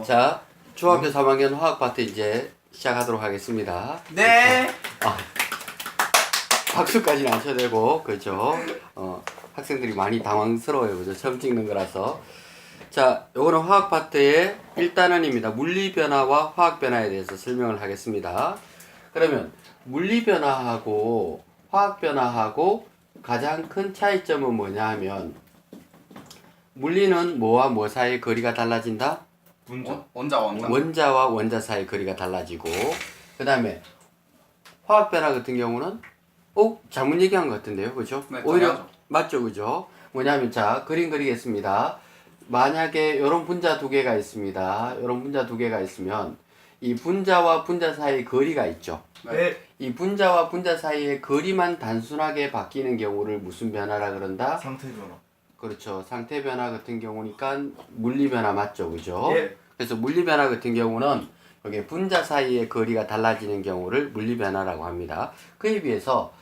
자, 중학교 3학년 화학 파트 이제 시작하도록 하겠습니다. 네. 박수까지는 안 쳐도 되고, 그죠? 학생들이 많이 당황스러워요, 그죠? 처음 찍는 거라서. 자, 요거는 화학 파트의 1단원입니다. 물리 변화와 화학 변화에 대해서 설명을 하겠습니다. 그러면 물리 변화하고 화학 변화하고 가장 큰 차이점은 뭐냐 하면, 물리는 뭐와 뭐 사이의 거리가 달라진다? 원자와 원자 사이의 거리가 달라지고, 그 다음에 화학 변화 같은 경우는 잘못 얘기한 것 같은데요, 그죠? 네, 오히려 당연하죠. 맞죠, 그죠? 뭐냐면, 자, 그림 그리겠습니다. 만약에 이런 분자 두 개가 있습니다. 이런 분자 두 개가 있으면 이 분자와 분자 사이의 거리가 있죠. 네. 이 분자와 분자 사이의 거리만 단순하게 바뀌는 경우를 무슨 변화라 그런다? 상태 변화. 그렇죠. 상태 변화 같은 경우니까 물리 변화 맞죠, 그죠? 예. 그래서 물리 변화 같은 경우는 여기 분자 사이의 거리가 달라지는 경우를 물리 변화라고 합니다. 그에 비해서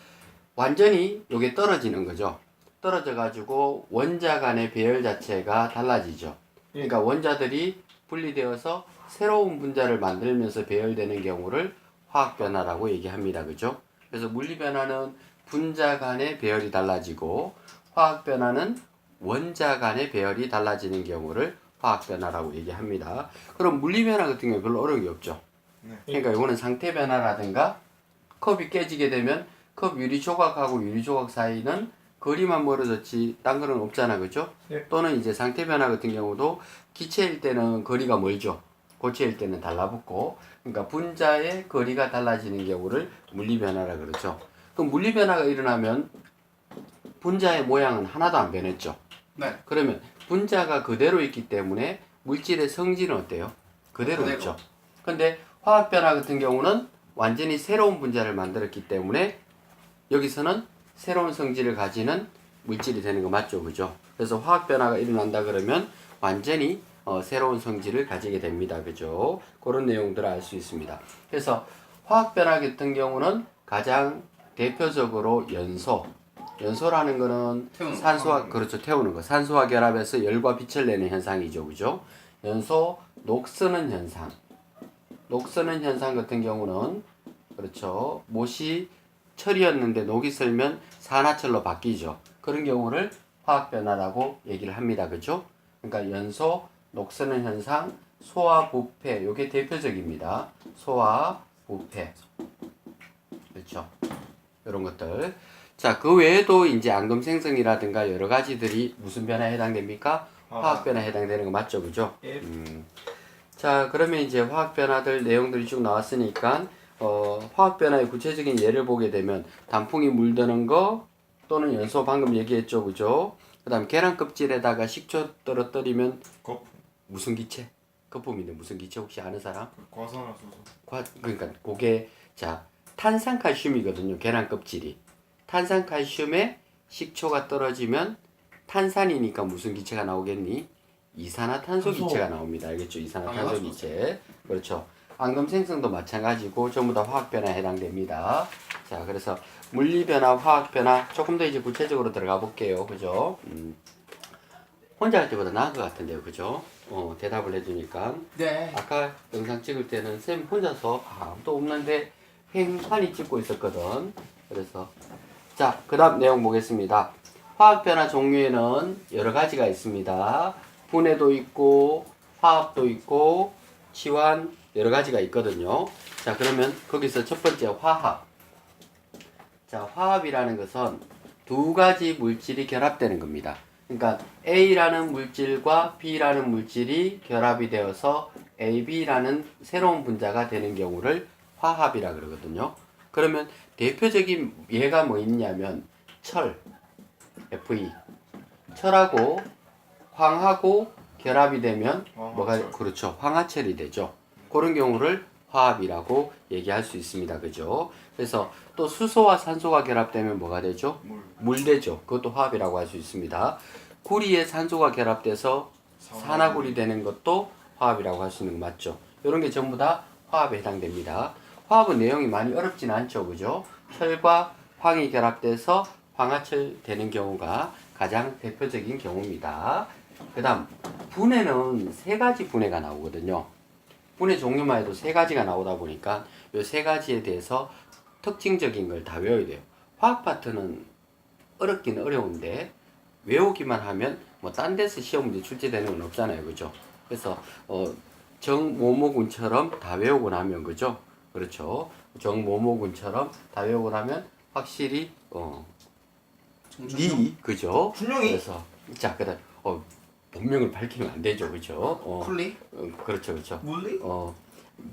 완전히 이게 떨어지는 거죠. 떨어져 가지고 원자 간의 배열 자체가 달라지죠. 그러니까 원자들이 분리되어서 새로운 분자를 만들면서 배열되는 경우를 화학 변화라고 얘기합니다. 그죠? 그래서 물리 변화는 분자 간의 배열이 달라지고, 화학 변화는 원자 간의 배열이 달라지는 경우를 화학 변화라고 얘기합니다. 그럼 물리 변화 같은 경우는 별로 어려운 게 없죠. 네. 그러니까 이거는 상태 변화라든가 컵이 깨지게 되면 컵 유리 조각하고 유리 조각 사이는 거리만 멀어졌지 딴 거는 없잖아, 그죠? 네. 또는 이제 상태 변화 같은 경우도 기체일 때는 거리가 멀죠. 고체일 때는 달라붙고, 그러니까 분자의 거리가 달라지는 경우를 물리 변화라 그러죠. 그럼 물리 변화가 일어나면 분자의 모양은 하나도 안 변했죠. 네. 그러면 분자가 그대로 있기 때문에 물질의 성질은 어때요? 그대로 그대로. 있죠. 근데 화학 변화 같은 경우는 완전히 새로운 분자를 만들었기 때문에 여기서는 새로운 성질을 가지는 물질이 되는 거 맞죠, 그죠? 그래서 화학 변화가 일어난다 그러면 완전히 새로운 성질을 가지게 됩니다, 그죠? 그런 내용들을 알 수 있습니다. 그래서 화학 변화 같은 경우는 가장 대표적으로 연소라는 거는 태우는 거. 산소와, 그렇죠, 태우는 거. 산소와 결합해서 열과 빛을 내는 현상이죠, 그죠? 연소, 녹쓰는 현상. 녹쓰는 현상 같은 경우는, 그렇죠, 못이 철이었는데 녹이 슬면 산화철로 바뀌죠. 그런 경우를 화학 변화라고 얘기를 합니다, 그죠? 그러니까 연소, 녹쓰는 현상, 소화, 부패, 요게 대표적입니다. 소화, 부패. 그렇죠. 이런 것들. 자, 그 외에도 이제 앙금 생성이라든가 여러 가지들이 무슨 변화에 해당됩니까? 화학 변화에 해당되는 거 맞죠, 그죠? 예. 자, 그러면 이제 화학 변화들 내용들이 쭉 나왔으니까 화학 변화의 구체적인 예를 보게 되면 단풍이 물드는 거, 또는 연소 방금 얘기했죠, 그죠? 그다음 계란 껍질에다가 식초 떨어뜨리면 거품. 무슨 기체? 거품인데 무슨 기체 혹시 아는 사람? 과산화수소. 그러니까 그게, 자, 탄산칼슘이거든요. 계란 껍질이. 탄산칼슘에 식초가 떨어지면 탄산이니까 무슨 기체가 나오겠니? 이산화탄소 기체가 나옵니다. 알겠죠? 이산화탄소 기체. 그렇죠. 앙금 생성도 마찬가지고 전부 다 화학 변화에 해당됩니다. 자, 그래서 물리 변화, 화학 변화 조금 더 이제 구체적으로 들어가 볼게요. 그죠? 혼자 할 때보다 나은 것 같은데요. 그죠? 대답을 해주니까. 네. 아까 영상 찍을 때는 쌤 혼자서 아무도 없는데 횡판이 찍고 있었거든. 그래서 자, 그 다음 내용 보겠습니다. 화학 변화 종류에는 여러 가지가 있습니다. 분해도 있고 화합도 있고 치환, 여러 가지가 있거든요. 자, 그러면 거기서 첫 번째 화합. 자, 화합이라는 것은 두 가지 물질이 결합되는 겁니다. 그러니까 A라는 물질과 B라는 물질이 결합이 되어서 AB라는 새로운 분자가 되는 경우를 화합이라 그러거든요. 그러면 대표적인 예가 뭐 있냐면 철, Fe. 철하고 황하고 결합이 되면 뭐가, 그렇죠, 황화철이 되죠. 그런 경우를 화합이라고 얘기할 수 있습니다. 그죠? 그래서 또 수소와 산소가 결합되면 뭐가 되죠? 물 되죠. 그것도 화합이라고 할 수 있습니다. 구리에 산소가 결합돼서 산화구리 되는 것도 화합이라고 할 수 있는 거 맞죠? 이런 게 전부 다 화합에 해당됩니다. 화합은 내용이 많이 어렵진 않죠. 그죠? 철과 황이 결합돼서 황화철 되는 경우가 가장 대표적인 경우입니다. 그 다음 분해는 세 가지 분해가 나오거든요. 분해 종류만 해도 세 가지가 나오다 보니까 이 세 가지에 대해서 특징적인 걸 다 외워야 돼요. 화학 파트는 어렵긴 어려운데 외우기만 하면 뭐 딴 데서 시험 문제 출제되는 건 없잖아요. 그죠? 그래서 정모모군처럼 다 외우고 나면 그죠? 그렇죠. 정모모군처럼 다 외우고 나면 확실히 그죠? 분명히 그래서 자 그다음 본명을 밝히면 안 되죠. 그죠? 쿨리? 그렇죠. 그렇죠. 물리?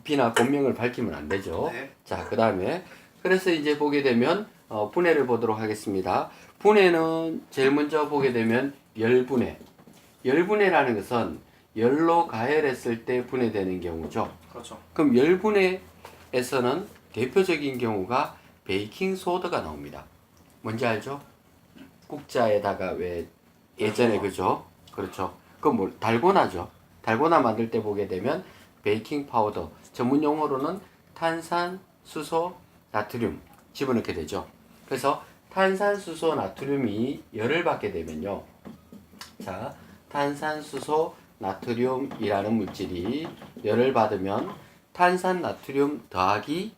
비나 본명을 밝히면 안 되죠. 네. 자, 그 다음에 그래서 이제 보게 되면 분해를 보도록 하겠습니다. 분해는 제일 먼저 보게 되면 열분해. 열분해라는 것은 열로 가열했을 때 분해되는 경우죠. 그렇죠. 그럼 열분해에서는 대표적인 경우가 베이킹 소다가 나옵니다. 뭔지 알죠? 국자에다가 왜 예전에 그죠? 그렇죠. 그건 뭐 달고나죠. 달고나 만들 때 보게 되면 베이킹 파우더, 전문 용어로는 탄산, 수소, 나트륨 집어넣게 되죠. 그래서 탄산, 수소, 나트륨이 열을 받게 되면요. 자, 탄산, 수소, 나트륨이라는 물질이 열을 받으면 탄산, 나트륨 더하기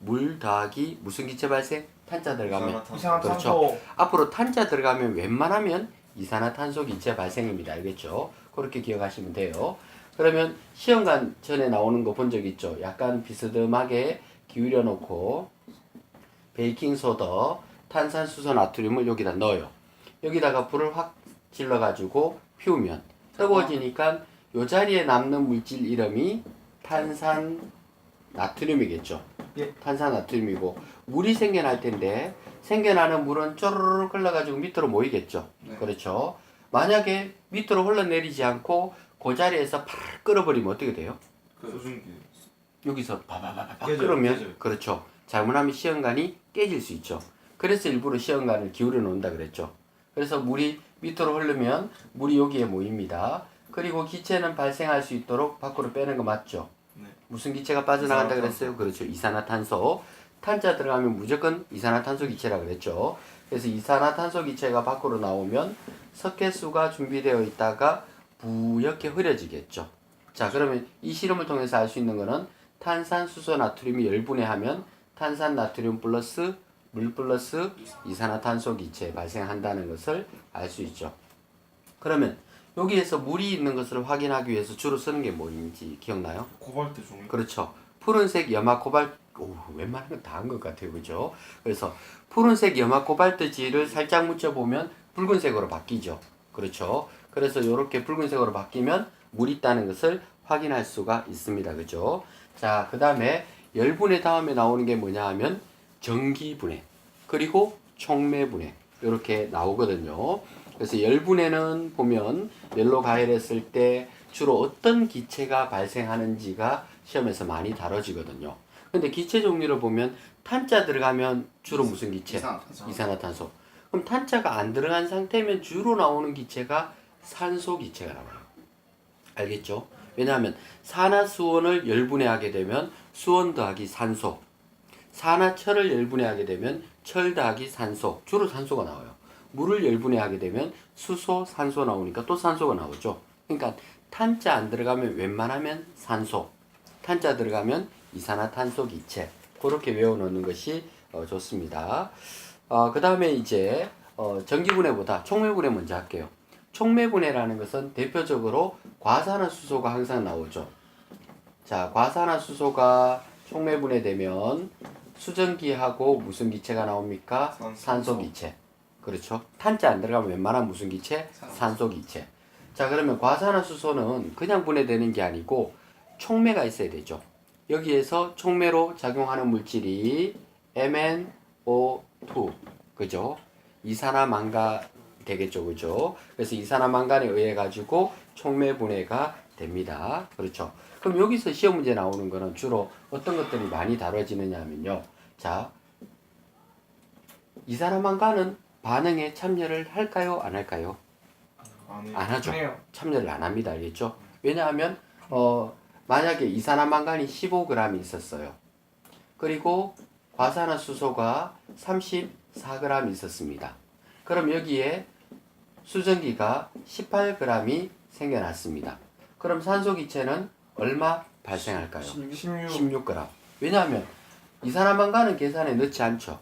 물 더하기 무슨 기체 발생? 탄자 들어가면 그렇죠. 앞으로 탄자 들어가면 웬만하면 이산화탄소 기체 발생입니다. 알겠죠? 그렇게 기억하시면 돼요. 그러면 시험관 전에 나오는 거 본 적 있죠? 약간 비스듬하게 기울여 놓고 베이킹소다, 탄산수소, 나트륨을 여기다 넣어요. 여기다가 불을 확 질러 가지고 피우면 뜨거워지니까 요 자리에 남는 물질 이름이 탄산 나트륨이겠죠. 예. 탄산 나트륨이고 물이 생겨날 텐데 생겨나는 물은 쪼르르 흘러가지고 밑으로 모이겠죠. 네. 그렇죠. 만약에 밑으로 흘러내리지 않고 그 자리에서 팍 끓어버리면 어떻게 돼요? 소중기. 여기서 바바바바 깨져요, 끓으면 깨져요. 그렇죠. 잘못하면 시험관이 깨질 수 있죠. 그래서 일부러 시험관을 기울여 놓는다 그랬죠. 그래서 물이 밑으로 흐르면 물이 여기에 모입니다. 그리고 기체는 발생할 수 있도록 밖으로 빼는 거 맞죠? 네. 무슨 기체가 빠져나간다 이산화탄소. 그랬어요? 그렇죠. 이산화탄소. 탄자 들어가면 무조건 이산화탄소 기체라 그랬죠. 그래서 이산화탄소 기체가 밖으로 나오면 석회수가 준비되어 있다가 부옇게 흐려지겠죠. 자, 그러면 이 실험을 통해서 알 수 있는 거는 탄산, 수소, 나트륨이 열분해하면 탄산, 나트륨 플러스 물 플러스 이산화탄소 기체 발생한다는 것을 알 수 있죠. 그러면 여기에서 물이 있는 것을 확인하기 위해서 주로 쓰는 게 뭐인지 기억나요? 코발트 종이. 그렇죠. 푸른색 염화 코발트, 웬만한 건 다 한 것 같아요. 그죠? 그래서 푸른색 염화 코발트지를 살짝 묻혀보면 붉은색으로 바뀌죠. 그렇죠. 그래서 이렇게 붉은색으로 바뀌면 물이 있다는 것을 확인할 수가 있습니다. 그죠? 자, 그 다음에 열분해 다음에 나오는 게 뭐냐 하면 전기분해, 그리고 촉매분해, 이렇게 나오거든요. 그래서 열분해는 보면 열로 가열했을 때 주로 어떤 기체가 발생하는지가 시험에서 많이 다뤄지거든요. 근데 기체 종류를 보면 탄자 들어가면 주로 무슨 기체? 이산화탄소. 그럼 탄자가 안 들어간 상태면 주로 나오는 기체가 산소 기체가 나와요. 알겠죠? 왜냐하면 산화수원을 열분해하게 되면 수원 더하기 산소, 산화철을 열분해하게 되면 철 더하기 산소, 주로 산소가 나와요. 물을 열분해하게 되면 수소, 산소 나오니까 또 산소가 나오죠. 그러니까 탄자 안 들어가면 웬만하면 산소, 탄자 들어가면 이산화탄소 기체, 그렇게 외워놓는 것이 좋습니다. 그 다음에 이제 전기분해보다 촉매분해 먼저 할게요. 촉매분해라는 것은 대표적으로 과산화수소가 항상 나오죠. 자, 과산화수소가 촉매분해되면 수증기하고 무슨 기체가 나옵니까? 산소 기체. 그렇죠. 탄자 안 들어가면 웬만한 무슨 기체? 산소 기체. 자, 그러면 과산화수소는 그냥 분해되는 게 아니고 촉매가 있어야 되죠. 여기에서 촉매로 작용하는 물질이 MnO2, 그죠? 이산화망가 되겠죠, 그죠? 그래서 이산화망간에 의해 가지고 촉매 분해가 됩니다. 그렇죠? 그럼 여기서 시험 문제 나오는 거는 주로 어떤 것들이 많이 다뤄지느냐면요. 자, 이산화망간은 반응에 참여를 할까요, 안 할까요? 안 하죠. 참여를 안 합니다. 알겠죠? 왜냐하면 만약에 이산화망간이 15g이 있었어요. 그리고 과산화수소가 34g 있었습니다. 그럼 여기에 수증기가 18g이 생겨났습니다. 그럼 산소 기체는 얼마 발생할까요? 16g. 왜냐하면 이산화탄가는 계산에 넣지 않죠.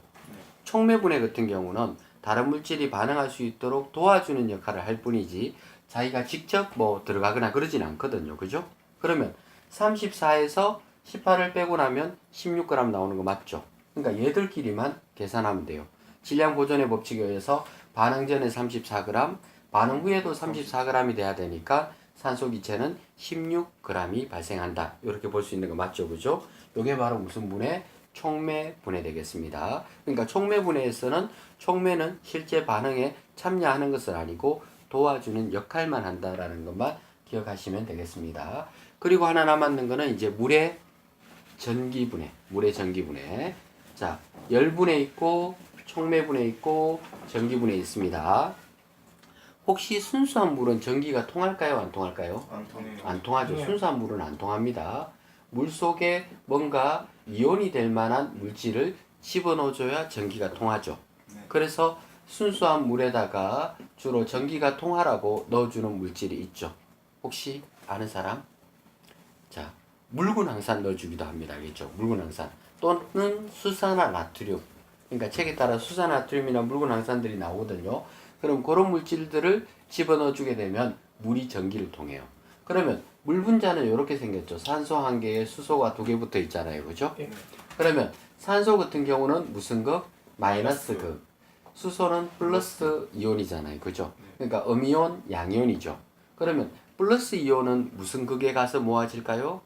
촉매분해 같은 경우는 다른 물질이 반응할 수 있도록 도와주는 역할을 할 뿐이지 자기가 직접 뭐 들어가거나 그러진 않거든요. 그죠? 그러면 34에서 18을 빼고 나면 16g 나오는 거 맞죠? 그러니까 얘들끼리만 계산하면 돼요. 질량 보존의 법칙에 의해서 반응 전에 34g, 반응 후에도 34g이 돼야 되니까 산소 기체는 16g이 발생한다. 이렇게 볼 수 있는 거 맞죠? 그죠? 이게 바로 무슨 분해? 촉매 분해 되겠습니다. 그러니까 촉매 분해에서는 촉매는 실제 반응에 참여하는 것은 아니고 도와주는 역할만 한다라는 것만 기억하시면 되겠습니다. 그리고 하나 남았는 거는 이제 물의 전기 분해. 물의 전기 분해. 자, 열 분해 있고 촉매 분해 있고 전기 분해 있습니다. 혹시 순수한 물은 전기가 통할까요? 안 통할까요? 안 통해요. 안 통하죠. 순수한 물은 안 통합니다. 물 속에 뭔가 이온이 될 만한 물질을 집어넣어줘야 전기가 통하죠. 네. 그래서 순수한 물에다가 주로 전기가 통하라고 넣어주는 물질이 있죠. 혹시 아는 사람? 자, 묽은 황산 넣어주기도 합니다. 알겠죠? 묽은 황산 또는 수산화나트륨. 그러니까 책에 따라 수산화나트륨이나 묽은 황산들이 나오거든요. 그럼 그런 물질들을 집어넣어주게 되면 물이 전기를 통해요. 그러면 물 분자는 이렇게 생겼죠. 산소 한 개에 수소가 두 개 붙어 있잖아요. 그죠? 네. 그러면 산소 같은 경우는 무슨 극? 마이너스 극. 수소는 플러스 이온이잖아요. 그죠? 그러니까 음이온, 양이온이죠. 그러면 플러스 이온은 무슨 극에 가서 모아질까요?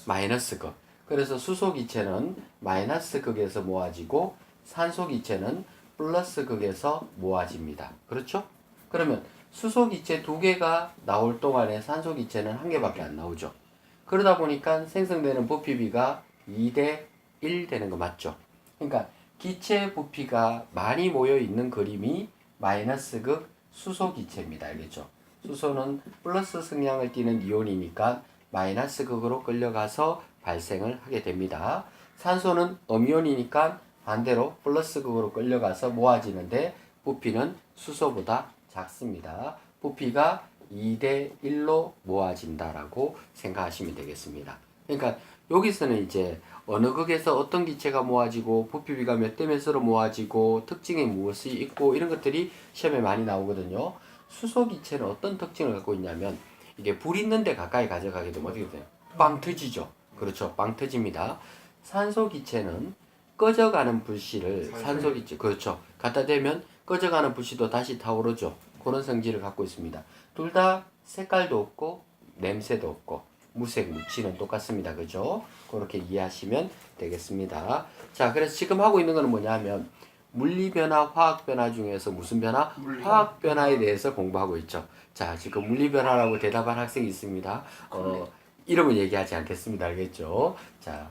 마이너스 극. 그래서 수소 기체는 마이너스 극에서 모아지고 산소 기체는 플러스 극에서 모아집니다. 그렇죠? 그러면 수소 기체 두 개가 나올 동안에 산소 기체는 한 개밖에 안 나오죠. 그러다 보니까 생성되는 부피비가 2대 1 되는 거 맞죠? 그러니까 기체 부피가 많이 모여 있는 그림이 마이너스 극 수소 기체입니다. 알겠죠? 수소는 플러스 성향을 띠는 이온이니까 마이너스 극으로 끌려가서 발생을 하게 됩니다. 산소는 음이온이니까 반대로 플러스 극으로 끌려가서 모아지는데 부피는 수소보다 작습니다. 부피가 2대 1로 모아진다라고 생각하시면 되겠습니다. 그러니까 여기서는 이제 어느 극에서 어떤 기체가 모아지고 부피비가 몇 대 몇으로 모아지고 특징이 무엇이 있고 이런 것들이 시험에 많이 나오거든요. 수소 기체는 어떤 특징을 갖고 있냐면 이게 불 있는 데 가까이 가져가게 되면 어떻게 돼요? 빵 터지죠. 그렇죠. 빵 터집니다. 산소 기체는 꺼져가는 불씨를 산소 기체 그렇죠. 갖다 대면 꺼져가는 불씨도 다시 타오르죠. 그런 성질을 갖고 있습니다. 둘 다 색깔도 없고 냄새도 없고 무색 무취는 똑같습니다. 그죠? 그렇게 이해하시면 되겠습니다. 자, 그래서 지금 하고 있는 거는 뭐냐면 물리변화, 화학변화 중에서 무슨 변화? 화학변화에 대해서 공부하고 있죠. 자, 지금 물리변화라고 대답한 학생이 있습니다. 이름은 얘기하지 않겠습니다. 알겠죠? 자,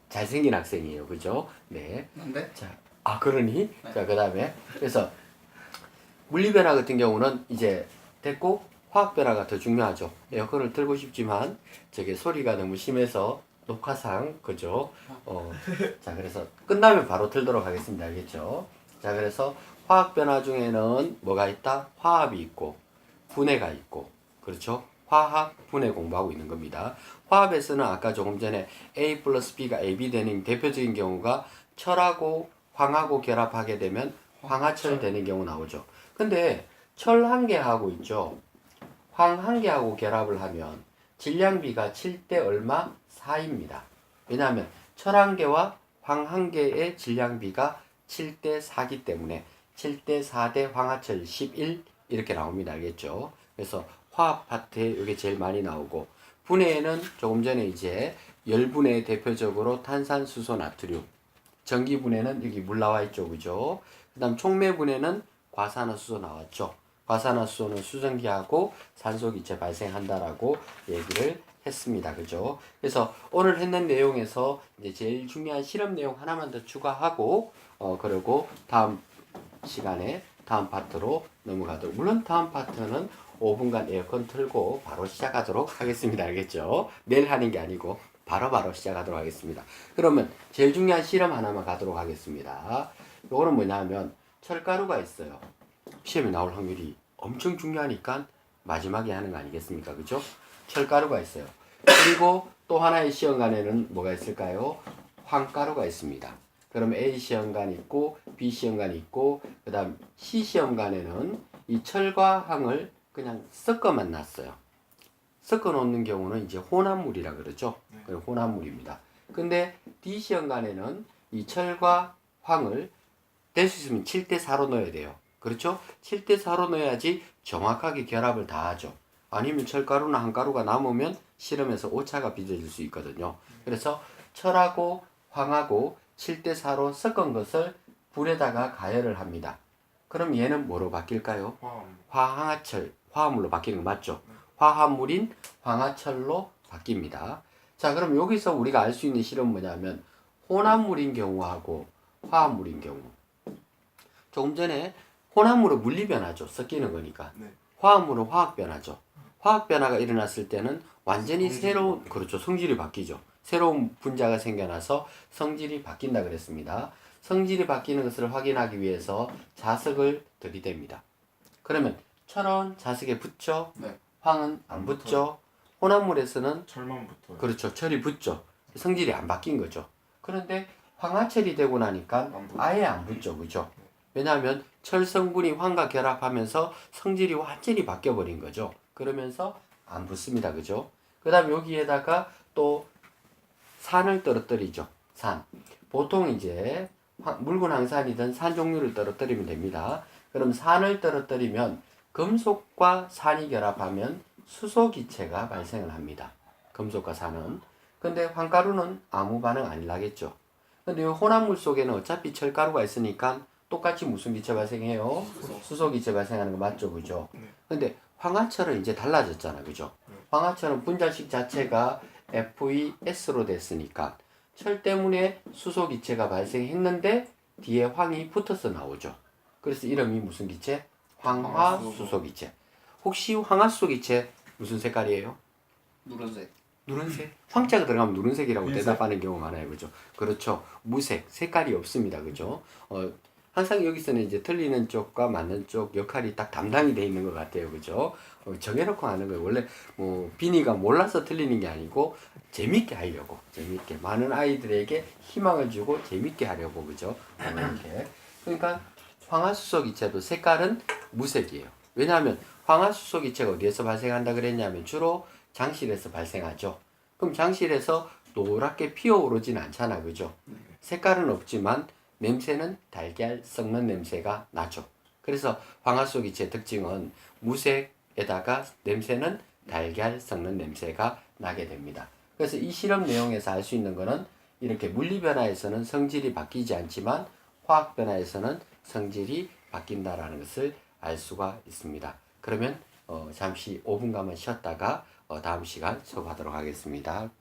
잘생긴 학생이에요. 그죠? 네. 근데? 자, 그러니? 네. 자, 그 다음에. 그래서 물리변화 같은 경우는 이제 됐고, 화학변화가 더 중요하죠. 에어컨을 틀고 싶지만, 저게 소리가 너무 심해서 녹화상, 그죠? 자, 그래서 끝나면 바로 틀도록 하겠습니다. 알겠죠? 자, 그래서 화학변화 중에는 뭐가 있다? 화합이 있고, 분해가 있고, 그렇죠? 화학, 분해 공부하고 있는 겁니다. 화합에서는 아까 조금 전에 A 플러스 B가 AB 되는 대표적인 경우가 철하고 황하고 결합하게 되면 황화철 되는 경우 나오죠. 근데 철 한 개하고 있죠. 황 한 개하고 결합을 하면 질량비가 7대 얼마? 4입니다. 왜냐하면 철 한 개와 황 한 개의 질량비가 7대 4기 때문에 7대 4대 황화철 11 이렇게 나옵니다. 알겠죠? 그래서 화합 파트에 이게 제일 많이 나오고 분해에는 조금 전에 이제 열분해 대표적으로 탄산수소 나트륨 전기 분해는 여기 물 나와 있죠. 그죠? 그 다음 촉매 분해는 과산화수소 나왔죠. 과산화수소는 수증기하고 산소기체 발생한다라고 얘기를 했습니다. 그죠? 그래서 오늘 했는 내용에서 이제 제일 중요한 실험 내용 하나만 더 추가하고 그리고 다음 시간에 다음 파트로 넘어가도록 물론 다음 파트는 5분간 에어컨 틀고 바로 시작하도록 하겠습니다. 알겠죠? 내일 하는 게 아니고 바로 시작하도록 하겠습니다. 그러면 제일 중요한 실험 하나만 가도록 하겠습니다. 요거는 뭐냐면 철가루가 있어요. 시험에 나올 확률이 엄청 중요하니까 마지막에 하는 거 아니겠습니까? 그죠? 철가루가 있어요. 그리고 또 하나의 시험관에는 뭐가 있을까요? 황가루가 있습니다. 그럼 A 시험관 있고 B 시험관 있고 그 다음 C 시험관에는 이 철과 황을 그냥 섞어만 놨어요. 섞어 놓는 경우는 이제 혼합물이라 그러죠. 혼합물입니다. 근데 D 시험관에는 이 철과 황을 될 수 있으면 7대4로 넣어야 돼요. 그렇죠? 7대4로 넣어야지 정확하게 결합을 다 하죠. 아니면 철가루나 황가루가 남으면 실험에서 오차가 빚어질 수 있거든요. 그래서 철하고 황하고 7대4로 섞은 것을 불에다가 가열을 합니다. 그럼 얘는 뭐로 바뀔까요? 화항화철, 화합물로 바뀌는 거 맞죠? 화합물인 황화철로 바뀝니다. 자, 그럼 여기서 우리가 알 수 있는 실험은 뭐냐면 혼합물인 경우하고 화합물인 경우. 조금 전에 혼합물은 물리변화죠. 섞이는 거니까. 화합물은 화학변화죠. 화학변화가 일어났을 때는 완전히 새로운, 그렇죠. 성질이 바뀌죠. 새로운 분자가 생겨나서 성질이 바뀐다 그랬습니다. 성질이 바뀌는 것을 확인하기 위해서 자석을 들이댑니다. 그러면 철은 자석에 붙죠? 네. 황은 안 붙죠? 혼합물에서는 철만 붙어요. 그렇죠. 철이 붙죠. 성질이 안 바뀐 거죠. 그런데 황화철이 되고 나니까 아예 안 붙죠. 그죠? 왜냐하면 철 성분이 황과 결합하면서 성질이 완전히 바뀌어버린 거죠. 그러면서 안 붙습니다. 그죠? 그 다음 여기에다가 또 산을 떨어뜨리죠. 산. 보통 이제 묽은 황산이든 산 종류를 떨어뜨리면 됩니다. 그럼 산을 떨어뜨리면 금속과 산이 결합하면 수소기체가 발생을 합니다. 금속과 산은. 근데 황가루는 아무 반응 안 나겠죠. 근데 이 혼합물 속에는 어차피 철가루가 있으니까 똑같이 무슨 기체 발생해요? 수소기체 발생하는 거 맞죠? 그죠? 근데 황화철은 이제 달라졌잖아. 그죠? 황화철은 분자식 자체가 FeS로 됐으니까 철 때문에 수소기체가 발생했는데 뒤에 황이 붙어서 나오죠. 그래서 이름이 무슨 기체? 황화수소기체. 혹시 황화수소기체 무슨 색깔이에요? 노란색. 누른색? 황자가 들어가면 누른색이라고 흰색. 대답하는 경우가 많아요. 그죠? 그렇죠. 무색. 색깔이 없습니다. 그죠? 항상 여기서는 이제 틀리는 쪽과 맞는 쪽 역할이 딱 담당이 돼 있는 것 같아요. 그죠? 정해놓고 하는 거예요. 원래 뭐 비니가 몰라서 틀리는 게 아니고 재밌게 하려고. 재밌게. 많은 아이들에게 희망을 주고 재밌게 하려고. 그죠? 이렇게. 그러니까 황화수소기체도 색깔은 무색이에요. 왜냐하면 황화수소기체가 어디에서 발생한다 그랬냐면 주로 장실에서 발생하죠. 그럼 장실에서 노랗게 피어오르진 않잖아. 그죠? 색깔은 없지만 냄새는 달걀 썩는 냄새가 나죠. 그래서 황화수소기체 특징은 무색에다가 냄새는 달걀 썩는 냄새가 나게 됩니다. 그래서 이 실험 내용에서 알 수 있는 거는 이렇게 물리변화에서는 성질이 바뀌지 않지만 화학변화에서는 성질이 바뀐다라는 것을 알 수가 있습니다. 그러면 잠시 5분간만 쉬었다가 다음 시간 수업하도록 하겠습니다.